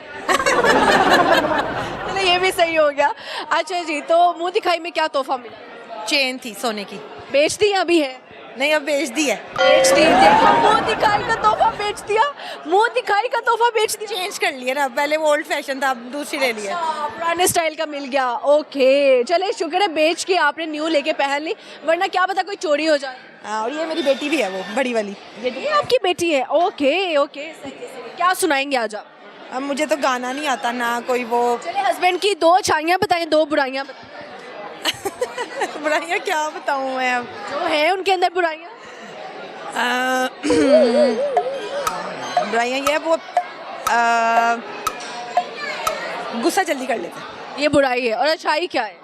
चलो ये भी सही हो गया। अच्छा जी, तो मुंह दिखाई में क्या तोहफा मिला? चेन थी सोने की। बेच दी अभी है? नहीं, अब बेच दी है। बेच दी। देखो, मुंह दिखाई का तोहफा बेच दिया। मुंह दिखाई का तोहफा बेच दिया। चेंज कर लिया ना, पहले वो ओल्ड फैशन था, अब दूसरी ले लिया। पुराने स्टाइल का मिल गया। ओके, चले शुक्र है बेच के आपने न्यू लेके पहन ली, वरना क्या पता कोई चोरी हो जाए। और ये मेरी बेटी भी है, वो बड़ी वाली। ये आपकी बेटी है? ओके ओके, सही है, सही है। क्या सुनाएंगे आज आप? अब मुझे तो गाना नहीं आता ना कोई वो। चले हस्बैंड की 2 अच्छाइयाँ बताएं, 2 बुराइयाँ बताएं। बुराइयाँ क्या बताऊँ मैं अब। जो है उनके अंदर बुराइयाँ। बुराइयाँ ये है, वो गुस्सा जल्दी कर लेते हैं। ये बुराई है। और अच्छाई क्या है?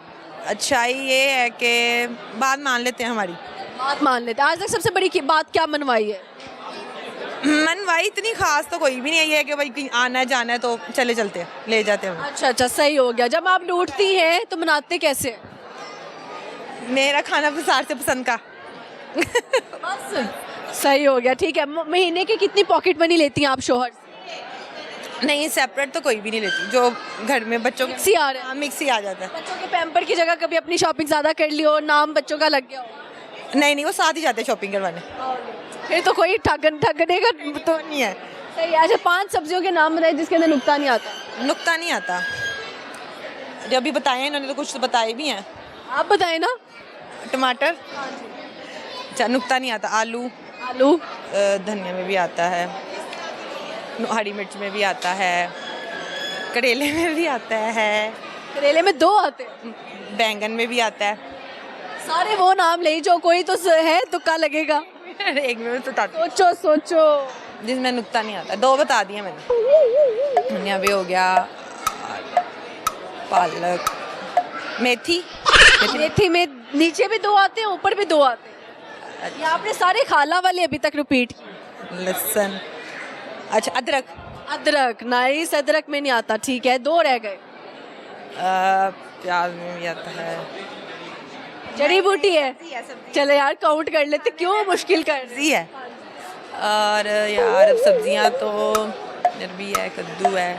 अच्छाई ये है कि बात मान लेते हैं हमारी। बात मान लेते हैं। आज तक सबसे बड़ी बात क्या मनवाई है? मनवाई इतनी खास तो कोई भी नहीं है, ये है कि भाई कहीं आना है जाना है तो चले चलते हैं, ले जाते हैं। अच्छा अच्छा, सही हो गया। जब आप लूटती हैं तो मनाते कैसे हैं? मेरा खाना विसार से पसंद का। बस सही हो गया। ठीक है। महीने की कितनी पॉकेट मनी लेती हैं आप शोहर से? नहीं, सेपरेट तो कोई भी नहीं लेती, जो घर में बच्चों के मिक्सी आ रहा है? हाँ, मिक्सी आ जाता है। बच्चों के पैम्पर की जगह कभी अपनी शॉपिंग ज़्यादा कर ली हो, नाम बच्चों का लग गया हो? नहीं, वो साथ ही जाते हैं शॉपिंग करवाने। फिर तो कोई ठगने का तो नहीं है। सही है। अच्छा 5 सब्जियों के नाम बताए जिसके अंदर नुक्ता नहीं आता। नुक्ता नहीं आता। जो अभी बताए इन्होंने तो कुछ तो बताए भी हैं। आप बताएं ना। टमाटर। अच्छा, नुक्ता नहीं आता। आलू। आलू। धनिया में भी आता है, हरी मिर्च में भी आता है, करेले में भी आता है, करेले में 2 आते हैं। बैंगन में भी आता है। सारे वो नाम ले जो कोई तो है, तुक्का लगेगा। एक में तो सोचो सोचो। जिसमें नुक्ता नहीं आता। 2 बता दिया मैंने। धनिया भी हो गया, पालक, मेथी मेथी में नीचे भी दो आते हैं, ऊपर भी दो आते हैं। ये आपने सारे खाला वाले अभी तक रिपीट किए। लहसुन, अच्छा अदरक, अदरक, नाइस। अदरक में नहीं आता, ठीक है, दो रह गए। प्याज में भी आता है। जड़ी बूटी है, चलो यार काउंट कर लेते, क्यों मुश्किल कर रही सब्जी है। और यार अब सब्जियां तो अरबी है, कद्दू है,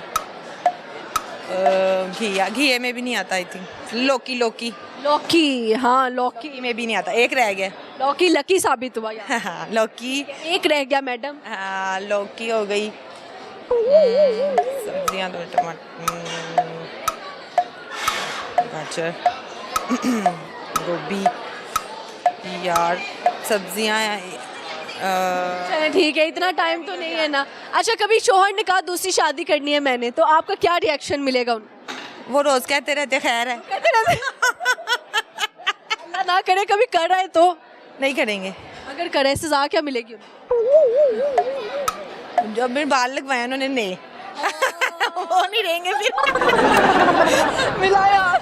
घिया, घिए में भी नहीं आता आई थिंक। लौकी, लौकी लौकी, हाँ लौकी में भी नहीं आता, एक रह गया। लौकी लकी साबित हुआ यार। हाँ, लौकी, एक रह गया मैडम। हाँ लौकी हो गई। सब्जियां तो टमाटर, गाजर, गोभी, यार सब्जियां चलो ठीक है, इतना टाइम तो नहीं है ना। अच्छा, कभी शोहर ने कहा दूसरी शादी करनी है मैंने, तो आपका क्या रिएक्शन मिलेगा उनको? वो रोज कहते रहते खैर है। कहते रहते अल्लाह ना करे कभी कर रहा है तो नहीं करेंगे। अगर करे सजा क्या मिलेगी उनको? जो मेरे बाल लगवाए उन्होंने नहीं वो नहीं रहेंगे फिर। मिला यार।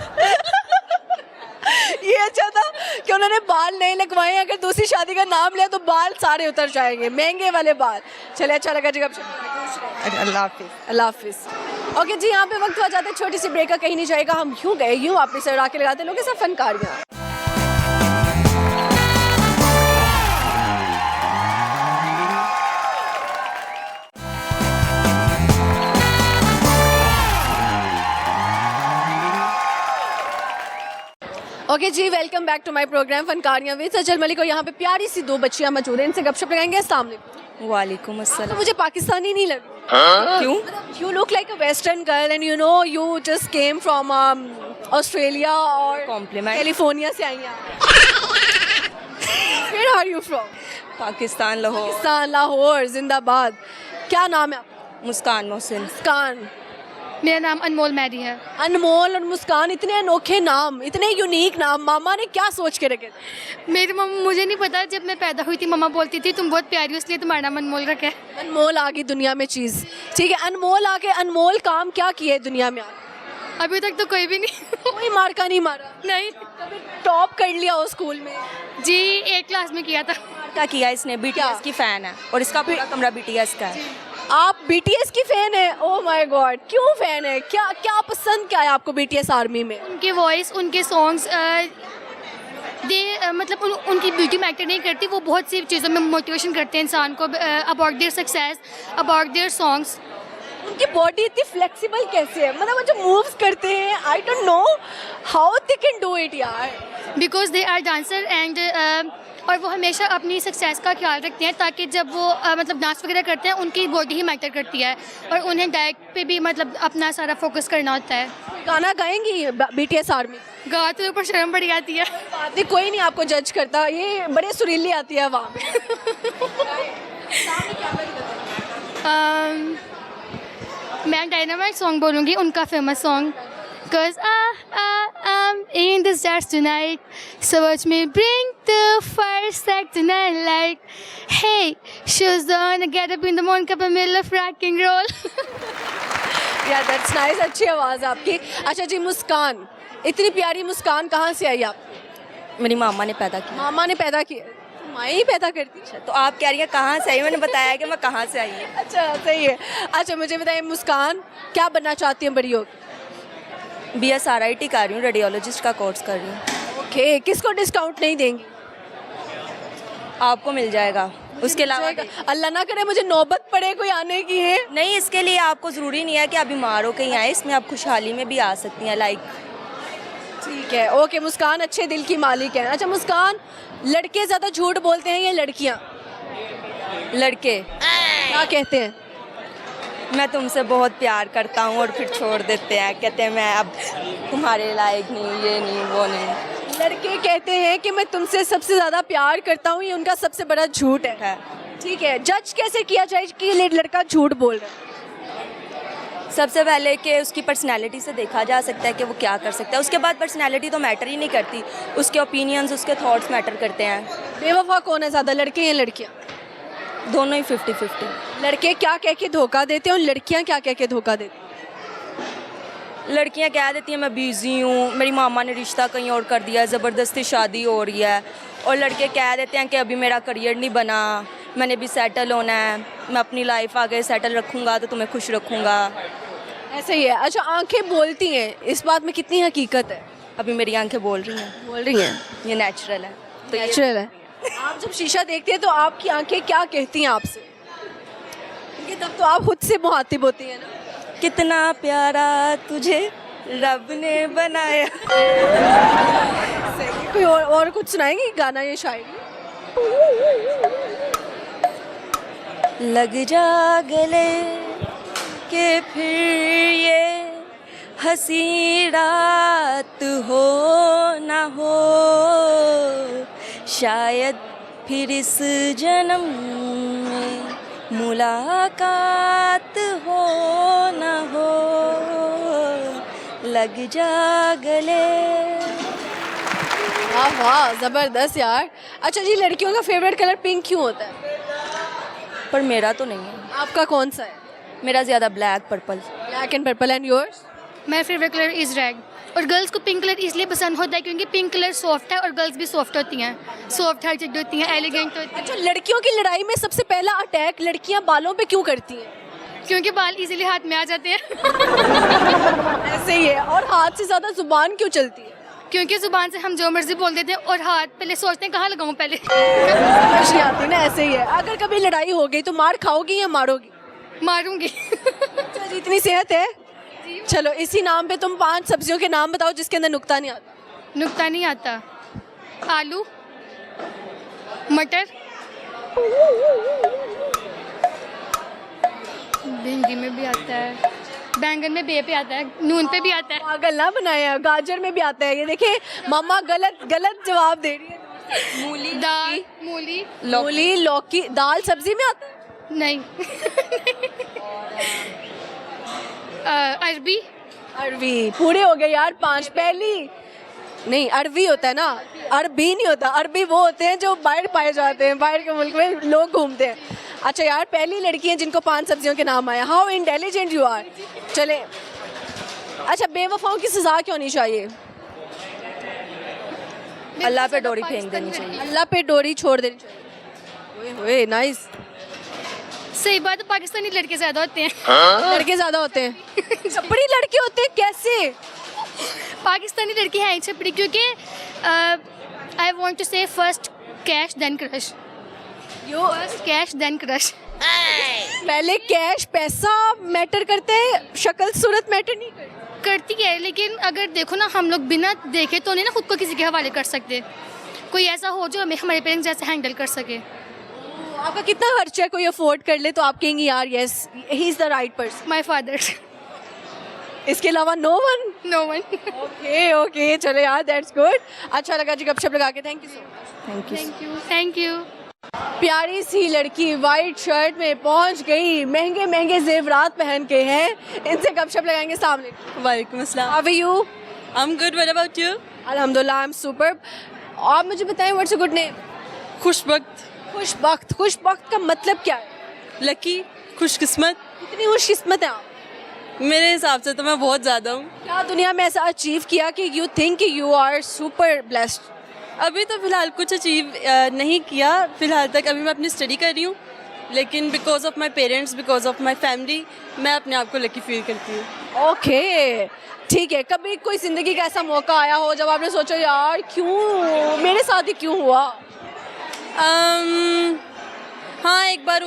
ये अच्छा था कि उन्होंने बाल नहीं लगवाए, अगर दूसरी शादी का नाम लिया तो बाल सारे उतर जाएंगे, महंगे वाले बाल। चले, अच्छा लगा जी। अल्लाह हाफिज। अल्लाह हाफिज। ओके जी, यहाँ पे वक्त हो जाता है छोटी सी ब्रेक का, कहीं नहीं जाएगा। हम यूँ गए यूँ वापस सर आके लगाते लोग सब फनकारियाँ। ओके जी, welcome back to my program Fankariyan with Sajal Malik. और यहाँ पे प्यारी सी दो बच्चियाँ मौजूद हैं, इनसे गपशप लगाएंगे। अस्सलाम वालेकुम। वालेकुम अस्सलाम। तो मुझे पाकिस्तानी नहीं लगी। क्यों? You look like a Western girl and you know you just came from Australia और Compliment. कैलिफोर्निया से आई हैं। Where are you from? Pakistan, Lahore. Pakistan, Lahore, जिंदाबाद। क्या नाम है आपका? मुस्कान मोहसिन। मुस्कान। मेरा नाम अनमोल मैरी है। अनमोल और मुस्कान, इतने अनोखे नाम, इतने यूनिक नाम, मामा ने क्या सोच के रखे? मेरी मम्मा, मुझे नहीं पता, जब मैं पैदा हुई थी मम्मा बोलती थी तुम बहुत प्यारी हो इसलिए तुम्हारा नाम अनमोल रखा है। अनमोल आ गई दुनिया में चीज़, ठीक है। अनमोल आके अनमोल काम क्या किए है दुनिया में? अभी तक तो कोई भी नहीं। कोई मार्का नहीं मारा? नहीं। कभी टॉप कर लिया हो स्कूल में? जी, 1 क्लास में किया था। क्या किया इसने? बीटीएस की फैन है और इसका पूरा कमरा बीटीएस का है। आप बीटीएस की फैन है? ओह माय गॉड, क्यों फैन है? क्या क्या पसंद क्या है आपको बीटीएस आर्मी में? उनके वॉइस, उनके सॉन्ग्स, मतलब उनकी ब्यूटी मैटर नहीं करती, वो बहुत सी चीज़ों में मोटिवेशन करते हैं इंसान को, about their success, about their songs. उनकी बॉडी इतनी फ्लेक्सिबल कैसे है? मतलब वो जो मूव्स करते हैं, I don't know how they can do it यार। Because they are dancer and और वो हमेशा अपनी सक्सेस का ख्याल रखते हैं, ताकि जब वो मतलब डांस वगैरह करते हैं उनकी बॉडी ही मैटर करती है और उन्हें डाइट पे भी मतलब अपना सारा फोकस करना होता है। गाना गाएंगी बीटीएस आर्मी? गाते के ऊपर शर्म पड़ जाती है। बात नहीं, कोई नहीं आपको जज करता, ये बड़े सुरीली आती है वहाँ मैं डायनामाइट सॉन्ग बोलूँगी, उनका famous song, Cause I'm in the stars tonight, so watch me bring the fire stack tonight like, hey, shoes on, I get up in the morning, cup of middle of rock and roll. या that's nice, अच्छी आवाज़ आपकी। अच्छा जी, मुस्कान, इतनी प्यारी मुस्कान कहाँ से आई आप? मेरी मामा ने पैदा की। मामा ने पैदा की? माँ ही पैदा करती? अच्छा, तो आप कह रही हैं कहाँ से आई? मैंने बताया कि मैं कहाँ से आई हूँ। अच्छा, सही है। अच्छा मुझे बताइए मुस्कान, क्या बनना चाहती हैं बड़ी होकर? BSRIT कर रही हूँ, रेडियोलॉजिस्ट का कोर्स कर रही हूँ। ओके, किसको डिस्काउंट नहीं देंगी? आपको मिल जाएगा। उसके अलावा अल्लाह ना करे मुझे नौबत पड़े कोई आने की है। नहीं, इसके लिए आपको ज़रूरी नहीं है कि आप बीमार हो कहीं आए, इसमें आप खुशहाली में भी आ सकती हैं। लाइक ठीक है, ओके। मुस्कान अच्छे दिल की मालिक है। अच्छा मुस्कान, लड़के ज़्यादा झूठ बोलते हैं या लड़कियाँ? लड़के क्या कहते हैं? मैं तुमसे बहुत प्यार करता हूँ और फिर छोड़ देते हैं, कहते हैं मैं अब तुम्हारे लायक नहीं, ये नहीं, वो नहीं। लड़के कहते हैं कि मैं तुमसे सबसे ज़्यादा प्यार करता हूँ, ये उनका सबसे बड़ा झूठ है। ठीक है, जज कैसे किया जाए कि लड़का झूठ बोल रहा है? सबसे पहले कि उसकी पर्सनैलिटी से देखा जा सकता है कि वो क्या कर सकता है। उसके बाद पर्सनैलिटी तो मैटर ही नहीं करती, उसके ओपिनियंस, उसके थॉट्स मैटर करते हैं। बेवफा कौन है ज़्यादा, लड़के या लड़कियाँ? दोनों ही 50-50। लड़के क्या कह के धोखा देते हैं और लड़कियाँ क्या कह के धोखा देती हैं? लड़कियां कह देती हैं मैं बिज़ी हूँ, मेरी मामा ने रिश्ता कहीं और कर दिया, ज़बरदस्ती शादी हो रही है। और लड़के कह देते हैं कि अभी मेरा करियर नहीं बना, मैंने भी सेटल होना है, मैं अपनी लाइफ आगे सेटल रखूँगा तो तुम्हें खुश रखूँगा। ऐसे ही है। अच्छा, आंखें बोलती हैं, इस बात में कितनी हकीकत है? अभी मेरी आंखें बोल रही हैं, बोल रही हैं, ये नेचुरल है। तो ये नेचुरल है। आप जब शीशा देखती हैं तो आपकी आंखें क्या कहती हैं आपसे? क्योंकि तब तो आप खुद से मुहातिब होती हैं ना। कितना प्यारा तुझे रब ने बनाया। सही। कोई और कुछ सुनाएंगी गाना या शायरी? लग जा गले के फिर ये हंसी रात हो ना हो, शायद फिर इस जन्म में मुलाकात हो ना हो, लग जा गले। वाह वाह, ज़बरदस्त यार। अच्छा जी, लड़कियों का फेवरेट कलर पिंक क्यों होता है? पर मेरा तो नहीं है, आपका कौन सा है? मेरा ज़्यादा black purple. Black and purple. And yours? मेरा फेवरेट कलर इज़ रेड। और गर्ल्स को पिंक कलर इसलिए पसंद होता है क्योंकि पिंक कलर सॉफ्ट है और गर्ल्स भी सॉफ्ट होती हैं, सॉफ्ट हार्टेड होती हैं, एलिगेंट होती हैं। अच्छा, लड़कियों की लड़ाई में सबसे पहला अटैक लड़कियां बालों पे क्यों करती हैं? क्योंकि बाल इजीली हाथ में आ जाते हैं। ऐसे ही है। और हाथ से ज़्यादा जुबान क्यों चलती है? क्योंकि जुबान से हम जो मर्जी बोल देते हैं और हाथ पहले सोचते हैं कहाँ लगाऊं पहले। समझ नहीं आती ना। ऐसे ही है। अगर कभी लड़ाई हो गई तो मार खाओगी या मारोगी? मारूंगी। अच्छा जी, इतनी सेहत है। चलो, इसी नाम पे तुम 5 सब्जियों के नाम बताओ जिसके अंदर नुक्ता नहीं आता। नुक्ता नहीं आता। आलू, मटर, भिंडी में भी आता है, बैंगन में बे पे आता है, नून पे भी आता है। पागल ना बनाया, गाजर में भी आता है। ये देखिए मम्मा गलत जवाब दे रही है। मूली, दाल, मूली, मूली, लौकी, दाल सब्जी में आता है? नहीं। अरबी, अरवी। पूरे हो गए यार 5। पहली नहीं, अरवी होता है ना, अरबी नहीं होता। अरबी वो होते हैं जो बाहर पाए जाते हैं, बाहर के मुल्क में लोग घूमते हैं। अच्छा यार, पहली लड़की है जिनको 5 सब्जियों के नाम आया। How intelligent you are. चले, अच्छा, बेवफाओं की सजा क्यों नहीं चाहिए? अल्लाह पे डोरी फेंक देनी चाहिए। अल्लाह पे डोरी छोड़ देनी चाहिए। ओए ओए, नाइस। सही बात है, पाकिस्तानी लड़के ज़्यादा होते हैं। लड़के ज़्यादा होते हैं। छपड़ी लड़के होते हैं कैसे? पाकिस्तानी लड़की है छपड़ी क्योंकि I want to say first cash then crush. First cash then crush. पहले कैश, पैसा मैटर करते हैं, शक्ल सूरत मैटर नहीं करती है। लेकिन अगर देखो ना, हम लोग बिना देखे तो नहीं ना खुद को किसी के हवाले कर सकते। कोई ऐसा हो जो हमें हमारे पेरेंट्स जैसे हैंडल कर सके। आपका कितना खर्चा है कोई अफोर्ड कर ले तो आप कहेंगे यार yes he is the right person? My father. इसके अलावा no one? No one. Okay okay, चलो यार, दैट्स गुड। अच्छा लगा जी गपशप लगा के। Thank you so much. Thank you. Thank you. प्यारी सी लड़की वाइट शर्ट में पहुंच गई, महंगे महंगे जेवरात पहन के हैं। इनसे गपशप लगाएंगे। सामने। वालेकुम अस्सलाम। How are you? I am good, what about you? अल्हम्दुलिल्लाह, आई एम सुपर्ब। आप मुझे बताएं, what's a good name? Khushbakht. Khushbakht. Khushbakht का मतलब क्या है? लकी, खुशकिस्मत। कितनी खुशकिस्मत है आप? मेरे हिसाब से तो मैं बहुत ज़्यादा हूँ। क्या दुनिया में ऐसा अचीव किया कि you think you are super blessed? अभी तो फ़िलहाल कुछ अचीव नहीं किया, फ़िलहाल तक अभी मैं अपनी स्टडी कर रही हूँ, लेकिन because of my parents, because of my family, मैं अपने आप को लकी फील करती हूँ। ओके, ठीक है। कभी कोई ज़िंदगी का ऐसा मौका आया हो जब आपने सोचा यार क्यों मेरे साथ ही क्यों हुआ? हाँ, एक बार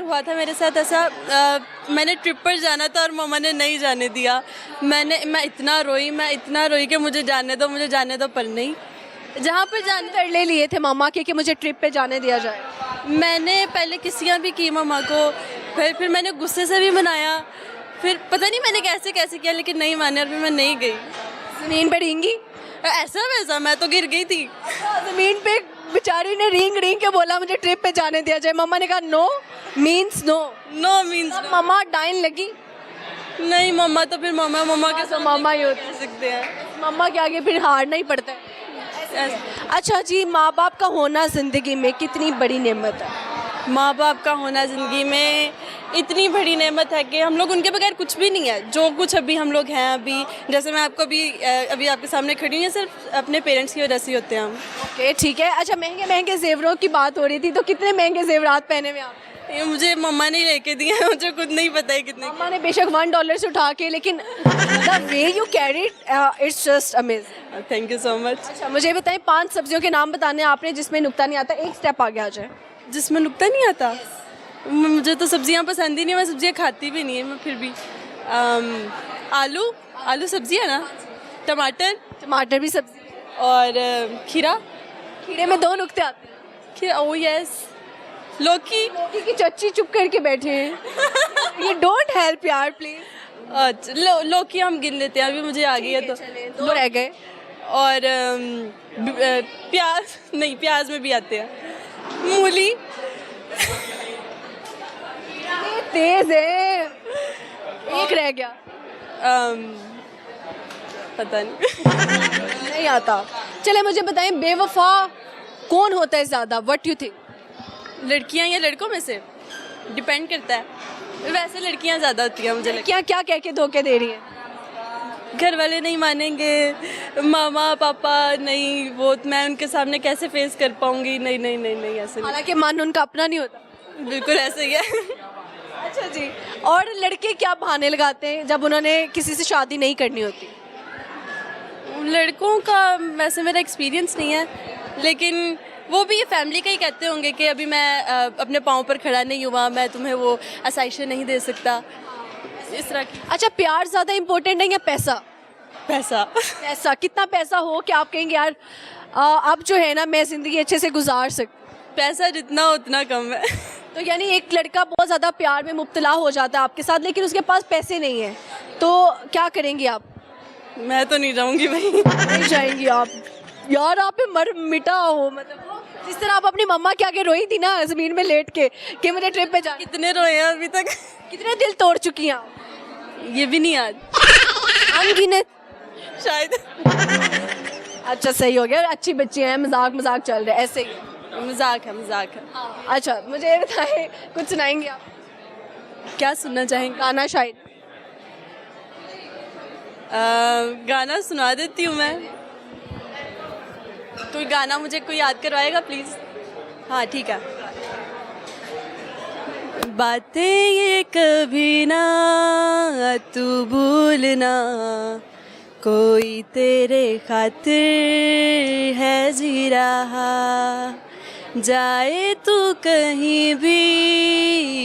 हुआ था मेरे साथ ऐसा। मैंने ट्रिप पर जाना था और मम्मा ने नहीं जाने दिया। मैं इतना रोई कि मुझे जाने दो, पर नहीं। जहाँ पर जाने कर ले थे मामा के कि मुझे ट्रिप पे जाने दिया जाए। मैंने पहले किसियाँ भी की मम्मा को, फिर मैंने गुस्से से भी मनाया, फिर पता नहीं मैंने कैसे किया, लेकिन नहीं माने और फिर मैं नहीं गई। ज़मीन पे रेंगी? ऐसा वैसा मैं तो गिर गई थी। ज़मीन पे बेचारी ने रेंग के बोला मुझे ट्रिप पे जाने दिया जाए। मम्मा ने कहा no means no. No means no. मम्मा डाइन लगी? नहीं, मम्मा तो फिर मम्मा के तो मम्मा ही होते कह सकते हैं। मम्मा के आगे फिर हारना ही पड़ता है। अच्छा जी, माँ बाप का होना ज़िंदगी में कितनी बड़ी नेमत है? माँ बाप का होना ज़िंदगी में इतनी बड़ी नेमत है कि हम लोग उनके बगैर कुछ भी नहीं है। जो कुछ अभी हम लोग हैं, अभी जैसे मैं आपको अभी आपके सामने खड़ी हूँ, ये सिर्फ अपने पेरेंट्स की वजह से ही होते हैं हम। ओके ठीक है। अच्छा, महंगे महंगे जेवरों की बात हो रही थी, तो कितने महंगे जेवरात पहने हुए आप? ये मुझे मम्मा ने लेके दिए हैं, मुझे खुद नहीं पता है कितने। मम्मा ने बेशक $1 से उठा के, लेकिन the way you carry it's just amazing. Thank you so much. अच्छा, मुझे बताएं 5 सब्जियों के नाम बताने हैं आपने जिसमें नुक्ता नहीं आता। एक स्टेप आगे आ जाए। जिसमें नुक्ता नहीं आता? मुझे तो सब्जियां पसंद ही नहीं, मैं सब्जियां खाती भी नहीं है। मैं फिर भी आलू सब्जी है ना, टमाटर भी सब्जी, और खीरा। खीरे में 2 नुक्ते आते हैं। खीरा, ओ यस। लौकी की चच्ची चुप करके बैठे हैं। ये डोंट हेल्प यार प्लीज। अच्छा, लौकी हम गिन लेते हैं, अभी मुझे आ गई है तो 2 रह गए। और प्याज नहीं, प्याज में भी आते हैं। मूली। ये तेज है। एक रह गया। पता नहीं। नहीं आता। चले मुझे बताएं, बेवफा कौन होता है ज़्यादा? What you think? लड़कियां या लड़कों में से डिपेंड करता है। वैसे लड़कियां ज़्यादा होती हैं मुझे लगता क्या क्या कह के धोखे दे रही हैं? है। घर वाले नहीं मानेंगे, मामा पापा नहीं, वो मैं उनके सामने कैसे फेस कर पाऊंगी। नहीं नहीं नहीं नहीं, ऐसे नहीं। हालांकि मन उनका अपना नहीं होता। बिल्कुल ऐसे ही है। अच्छा जी। और लड़के क्या बहाने लगाते हैं जब उन्होंने किसी से शादी नहीं करनी होती? लड़कों का वैसे मेरा एक्सपीरियंस नहीं है, लेकिन वो भी ये फैमिली का ही कहते होंगे कि अभी मैं अपने पाँव पर खड़ा नहीं हुआ, मैं तुम्हें वो आसाइशें नहीं दे सकता, इस तरह की। अच्छा, प्यार ज़्यादा इम्पोर्टेंट है या पैसा? पैसा। कितना पैसा हो कि आप कहेंगे यार अब जो है ना मैं ज़िंदगी अच्छे से गुजार सकती? पैसा जितना हो उतना कम है। तो यानी एक लड़का बहुत ज़्यादा प्यार में मुब्तला हो जाता है आपके साथ, लेकिन उसके पास पैसे नहीं है, तो क्या करेंगी आप? मैं तो नहीं जाऊंगी भाई। नहीं जाएंगी आप? यार आप मर मिटा हो, मतलब जिस तरह आप अपनी मम्मा के आगे रोई थी ना ज़मीन में लेट के कि मुझे ट्रिप पे जाना। कितने रोए हैं अभी तक। कितने दिल तोड़ चुकी हैं आप? ये भी नहीं याद, अनगिनत शायद। अच्छा सही हो गया, अच्छी बच्ची हैं, मजाक चल रहा है, ऐसे ही मजाक है। अच्छा मुझे ये बताएं, कुछ सुनाएंगे आप? क्या सुनना चाहेंगे? गाना शायद। गाना सुना देती हूँ मैं। कोई गाना मुझे कोई याद करवाएगा प्लीज? हाँ ठीक है। बातें ये कभी ना तू भूलना, कोई तेरे खातिर है जी रहा, जाए तू कहीं भी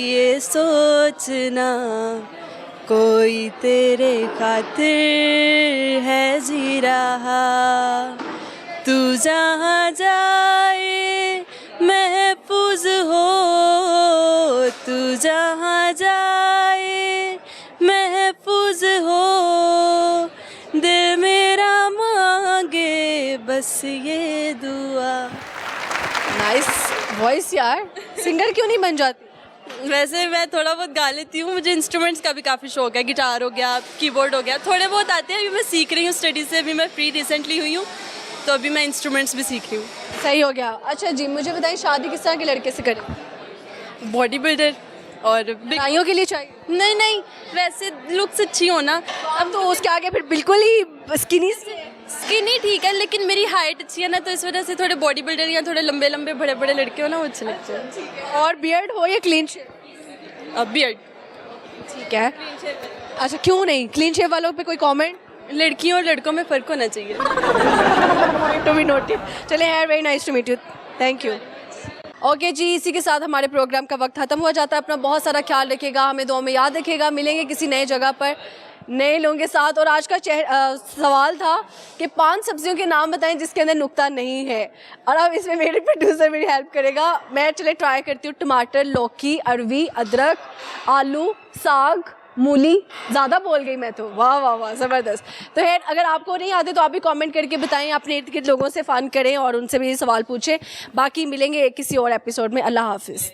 ये सोचना, कोई तेरे खातिर है जी रहा, तू जहाँ जाए महफूज हो, तू जहाँ जाए महफूज हो, दिल मेरा मांगे बस ये दुआ। नाइस वॉइस यार, सिंगर क्यों नहीं बन जाती? वैसे मैं थोड़ा बहुत गा लेती हूँ, मुझे इंस्ट्रूमेंट्स का भी काफ़ी शौक है, गिटार हो गया, कीबोर्ड हो गया, थोड़े बहुत आते हैं। अभी मैं सीख रही हूँ स्टडी से, अभी मैं फ्री रिसेंटली हुई हूँ, तो अभी मैं इंस्ट्रूमेंट्स भी सीख रही हूँ। सही हो गया। अच्छा जी, मुझे बताइए शादी किस तरह के लड़के से करें? बॉडी बिल्डर और भाइयों के लिए चाहिए? नहीं, वैसे लुक्स अच्छी हो ना। अब तो उसके आगे फिर बिल्कुल ही स्किनी ठीक है, लेकिन मेरी हाइट अच्छी है ना, तो इस वजह से थोड़े बॉडी बिल्डर या थोड़े लंबे लंबे बड़े बड़े लड़के हो ना, वो अच्छे लगते हैं। और बियर्ड हो या क्लीन शेव? बियर्ड ठीक है। अच्छा क्यों नहीं? क्लीन शेव वालों पे कोई कमेंट? लड़कियों और लड़कों में फ़र्क होना चाहिए। To be noted. चले यार, very nice to meet you, thank you. Okay जी, इसी के साथ हमारे प्रोग्राम का वक्त ख़त्म हो जाता है। अपना बहुत सारा ख्याल रखिएगा, हमें दुआ में याद रखिएगा। मिलेंगे किसी नए जगह पर नए लोगों के साथ। और आज का सवाल था कि 5 सब्जियों के नाम बताएं जिसके अंदर नुक्ता नहीं है, और अब इसमें मेरे प्रोड्यूसर मेरी हेल्प करेगा। मैं चले ट्राई करती हूँ। टमाटर, लौकी, अरवी, अदरक, आलू, साग, मूली। ज़्यादा बोल गई मैं तो, वाह वाह वाह, ज़बरदस्त। तो है, अगर आपको नहीं आते तो आप भी कमेंट करके बताएं, अपने इर्द गिर्द लोगों से फ़न करें और उनसे भी सवाल पूछें। बाकी मिलेंगे किसी और एपिसोड में। अल्लाह हाफिज़।